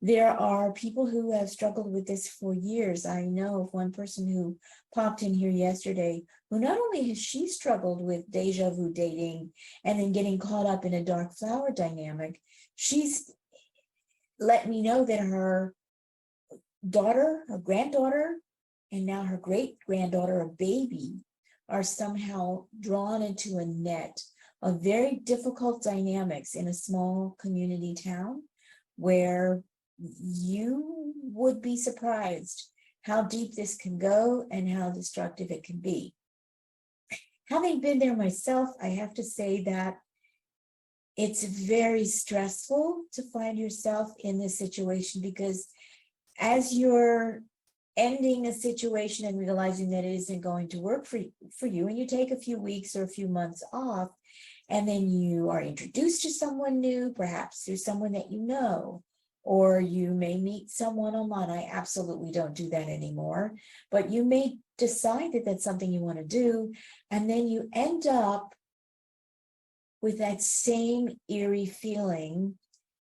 There are people who have struggled with this for years. I know of one person who popped in here yesterday who not only has she struggled with deja vu dating and then getting caught up in a dark flower dynamic, she's let me know that her daughter, her granddaughter, and now her great granddaughter, a baby, are somehow drawn into a net of very difficult dynamics in a small community town where you would be surprised how deep this can go and how destructive it can be. Having been there myself, I have to say that it's very stressful to find yourself in this situation, because as you're ending a situation and realizing that it isn't going to work for you, and you take a few weeks or a few months off, and then you are introduced to someone new, perhaps through someone that you know, or you may meet someone online. I absolutely don't do that anymore, but you may decide that that's something you want to do, and then you end up with that same eerie feeling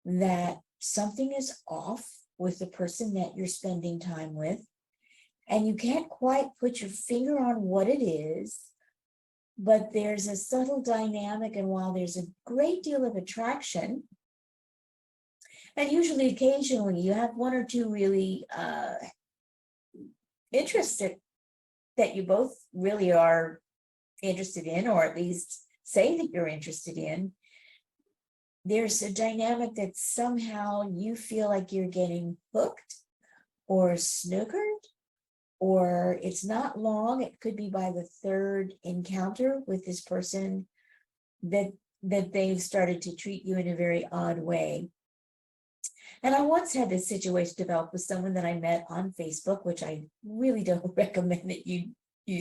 that something is off with the person that you're spending time with, and you can't quite put your finger on what it is, but there's a subtle dynamic, and while there's a great deal of attraction, and usually occasionally you have one or two really interests that you both really are interested in, or at least say that you're interested in, there's a dynamic that somehow you feel like you're getting hooked or snookered, or it's not long. It could be by the third encounter with this person that they've started to treat you in a very odd way. And I once had this situation develop with someone that I met on Facebook, which I really don't recommend that you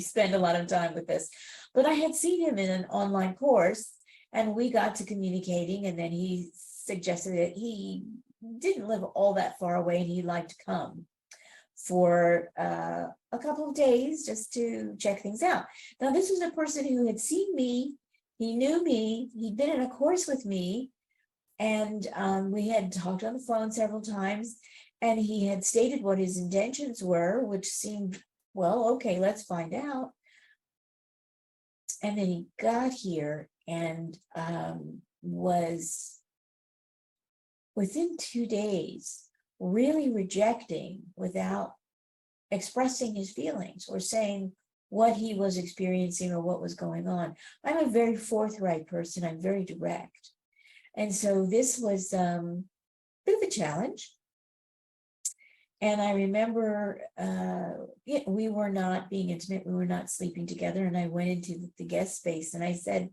spend a lot of time with this, but I had seen him in an online course, and we got to communicating, and then he suggested that he didn't live all that far away and he'd like to come for a couple of days just to check things out. Now, this was a person who had seen me, he knew me, he'd been in a course with me, and we had talked on the phone several times, and he had stated what his intentions were, which seemed, well, okay, let's find out. And then he got here and was, within 2 days, really rejecting without expressing his feelings or saying what he was experiencing or what was going on. I'm a very forthright person. I'm very direct. And so this was a bit of a challenge. And I remember we were not being intimate. We were not sleeping together. And I went into the guest space and I said,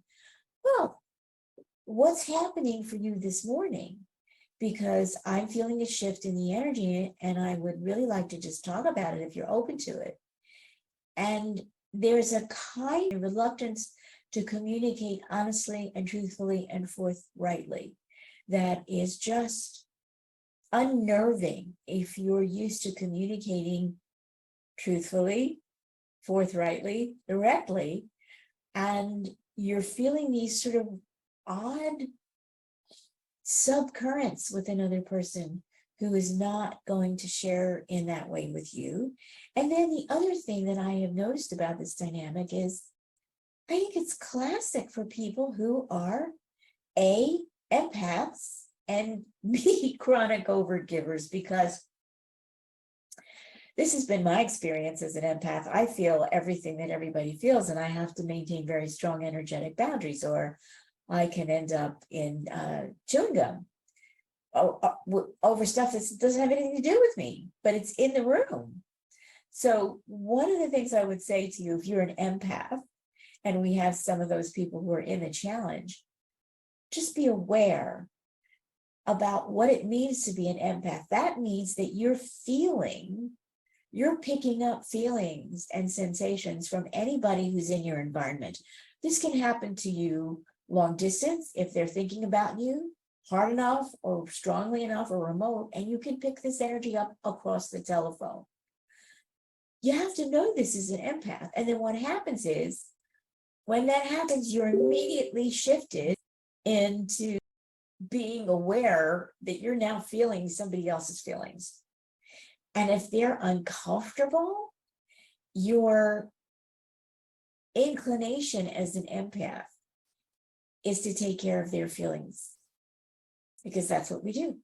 well, what's happening for you this morning? Because I'm feeling a shift in the energy, and I would really like to just talk about it if you're open to it. And there's a kind of reluctance to communicate honestly and truthfully and forthrightly that is just unnerving if you're used to communicating truthfully, forthrightly, directly, and you're feeling these sort of odd subcurrents with another person who is not going to share in that way with you. And then the other thing that I have noticed about this dynamic is I think it's classic for people who are A, empaths, and B, chronic overgivers, because this has been my experience as an empath. I feel everything that everybody feels, and I have to maintain very strong energetic boundaries, or I can end up in chewing gum over stuff that doesn't have anything to do with me, but it's in the room. So one of the things I would say to you, if you're an empath, and we have some of those people who are in the challenge, just be aware about what it means to be an empath. That means that you're picking up feelings and sensations from anybody who's in your environment. This can happen to you long distance if they're thinking about you hard enough or strongly enough or remote, and you can pick this energy up across the telephone. You have to know this is an empath. And then what happens is, when that happens, you're immediately shifted into being aware that you're now feeling somebody else's feelings. And if they're uncomfortable, your inclination as an empath is to take care of their feelings, because that's what we do.